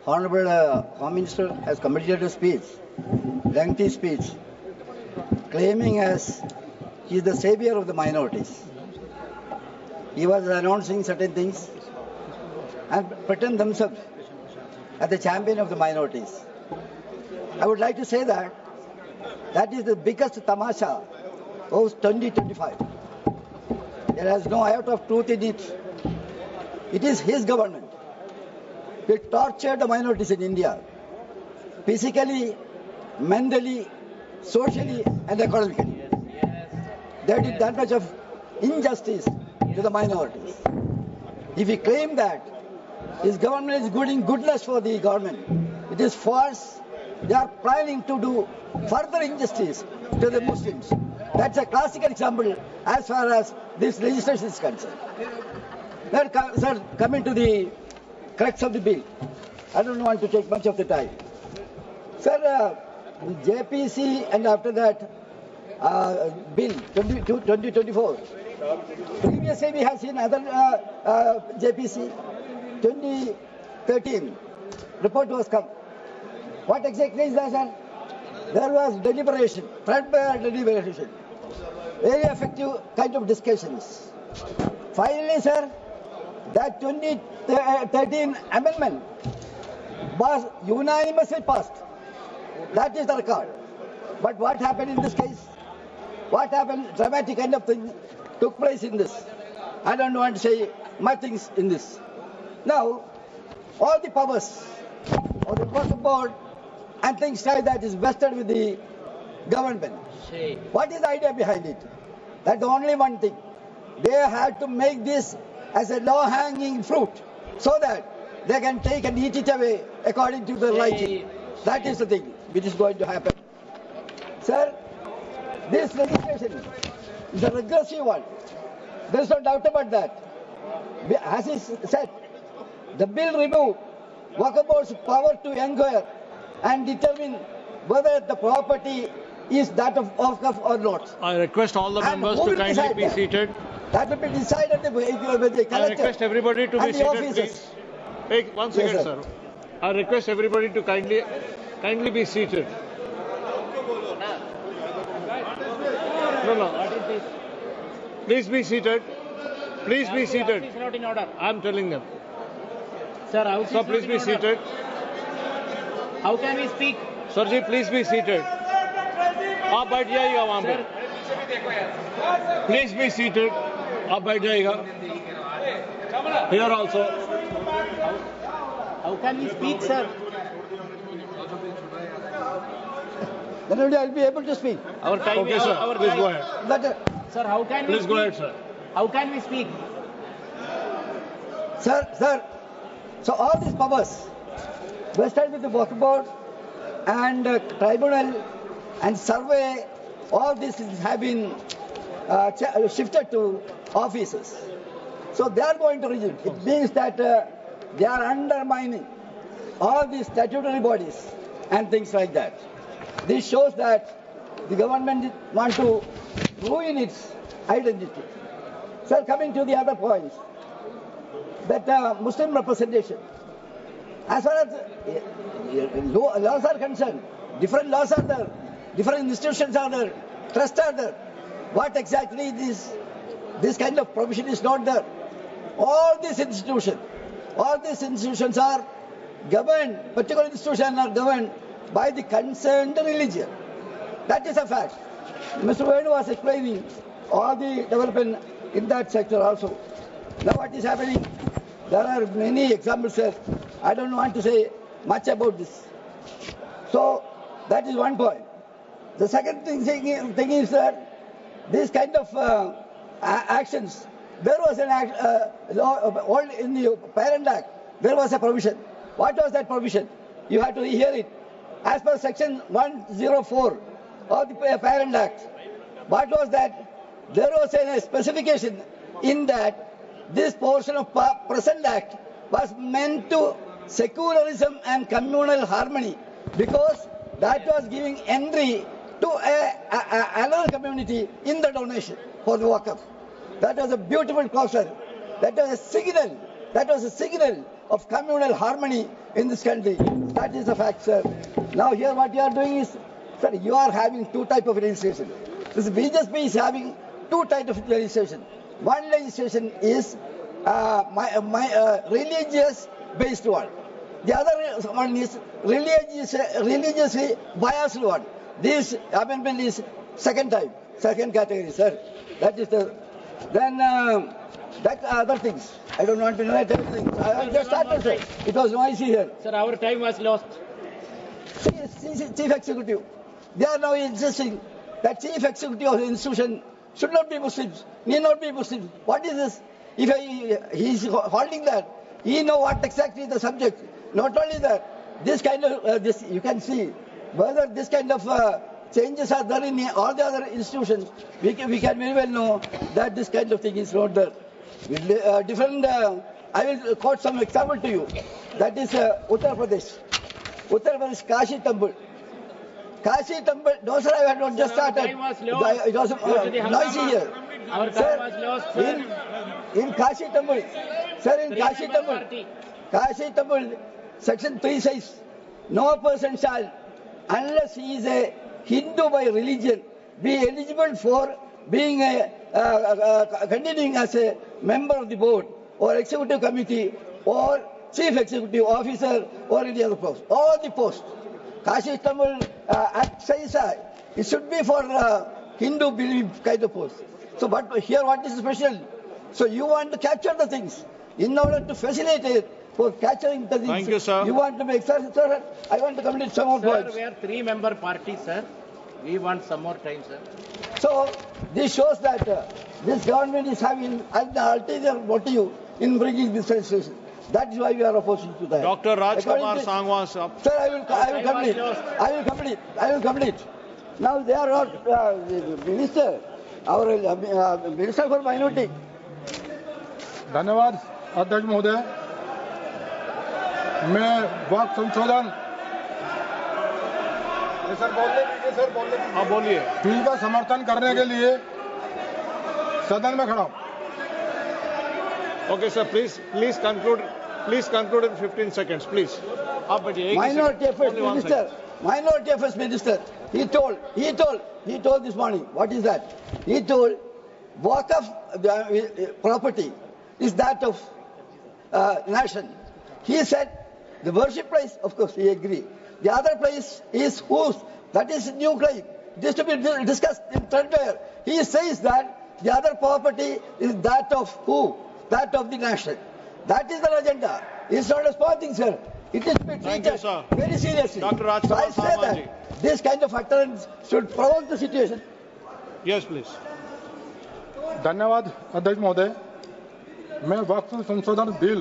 Honorable Home Minister has completed a speech, lengthy speech, claiming as he is the savior of the minorities. He was announcing certain things and pretend themselves as the champion of the minorities. I would like to say that that is the biggest tamasha of 2025. There has no iota of truth in it. It is his government. They tortured the minorities in India, physically, mentally, socially, and economically. They did that much of injustice to the minorities. If he claimed that his government is doing goodness for the government, it is false. They are planning to do further injustice to the Muslims. That's a classical example as far as this legislation is concerned. Now, sir, coming to the crux of the bill, I don't want to take much of the time. Sir, the JPC and after that bill 2024. Previously we have seen other JPC 2013 report was come. What exactly is that, sir? There was deliberation, threadbare deliberation, very effective kind of discussions. Finally, sir, that 2013 amendment was unanimously passed. That is the record. But what happened in this case? What happened? Dramatic kind of thing took place in this. I don't want to say much things in this. Now, all the powers of the Work Board and things like that is vested with the government. What is the idea behind it? That's only one thing. They had to make this as a low-hanging fruit so that they can take and eat it away according to their liking. That is the thing which is going to happen. Sir, this legislation is a regressive one. There is no doubt about that. As he said, the bill removed Waqf Board's power to inquire and determine whether the property is that of Waqf or not. I request all the members to kindly be seated. That will be decided with the collector. I request everybody to be seated, please. Wait, 1 second, Yes, sir. I request everybody to kindly be seated. No. Please be seated. Please be seated. It's not in order. I'm telling them. Sir, how So please be seated. How can we speak? Sir ji, please be seated. आप बैठ जाइएगा वहाँ पे. Please be seated. आप बैठ जाइएगा. Here also. How can we speak, sir? Then only I will be able to speak. Our time. Okay, sir. Please go ahead. But, Sir, how can we Please speak? go ahead, sir. How can we speak? sir, so all these powers vested with the Waqf Board and tribunal and survey, all these have been shifted to offices. So they are going to reject. It means that they are undermining all these statutory bodies and things like that. This shows that the government wants to ruin its identity. Sir, coming to the other points, that Muslim representation, as far as laws are concerned, different laws are there, different institutions are there, trusts are there. What exactly this kind of provision is not there. All these institutions are governed, particular institutions are governed by the concerned religion. That is a fact. Mr. Venu was explaining all the development in that sector also. Now what is happening? There are many examples there. I don't want to say much about this. So that is one point. The second thing is that this kind of actions, there was an law in the Parent Act, there was a provision. What was that provision? You have to hear it. As per section 104 of the Parent Act, what was that? There was a specification in that this portion of present act was meant to secularism and communal harmony, because that was giving entry to another community in the donation for the Waqf. That was a beautiful clause. That was a signal of communal harmony in this country. That is the fact, sir. Now here what you are doing is, sir, you are having two types of legislation. This BJP is having two types of legislation. One legislation is religious based one. The other one is religiously biased one. This amendment is second category, sir. That is the. Then that other things. I don't want to narrate everything. I just started, sir. It was noisy here. Sir, our time was lost. Chief Executive. They are now insisting that Chief Executive of the institution should not be Muslims, need not be Muslims. What is this? If he is holding that, he know what exactly the subject. Not only that, this kind of this you can see whether this kind of changes are there in all the other institutions. We can very well know that this kind of thing is not there. Different. I will quote some example to you. That is Uttar Pradesh. Uttar Pradesh Kashi Temple. Kashi Temple. No, sir, I have not just started. It was noisy here. Our time was lost, sir. In Kashi Temple, sir, in Kashi Temple, Section 3 says, no person shall, unless he is a Hindu by religion, be eligible for being continuing as a member of the board or executive committee or chief executive officer or any other post. All the posts. Kashi Temple Act says it should be for Hindu belief kind of post. So, but here what is special? So you want to capture the things in order to facilitate for capturing the things. Thank you, sir. You want to make, sir, I want to complete some more points. Sir, we are three-member party, sir. We want some more time, sir. So this shows that this government is having an ulterior motive in bringing this legislation. That is why we are opposing to that. Dr. Rajkumar Sangwan, sir. Sir, I will complete. Now they are not minister, our minister for minority. धन्यवाद अध्यक्ष महोदय। मैं वक्त संशोधन sir बोलने हाँ बोलिए। Bill का समर्थन करने के लिए सदन में खड़ा हूँ। Okay, sir. Please conclude. Please conclude in 15 seconds, please. आप बैठिए। Minority Affairs Minister. Minority Affairs Minister. He told this morning. What is that? He told Waqf property is that of nation. He said the worship place, of course, we agree. The other place is whose? That is new claim. This to be discussed in threadbare. He says that the other property is that of who? That of the nation. That is the agenda. It's not a small thing, sir. It is to be treated very seriously. Dr. Rajkumar So I say that this kind of utterance should provoke the situation. Yes, please. धन्यवाद अध्यक्ष महोदय। मैं वक्त संशोधन bill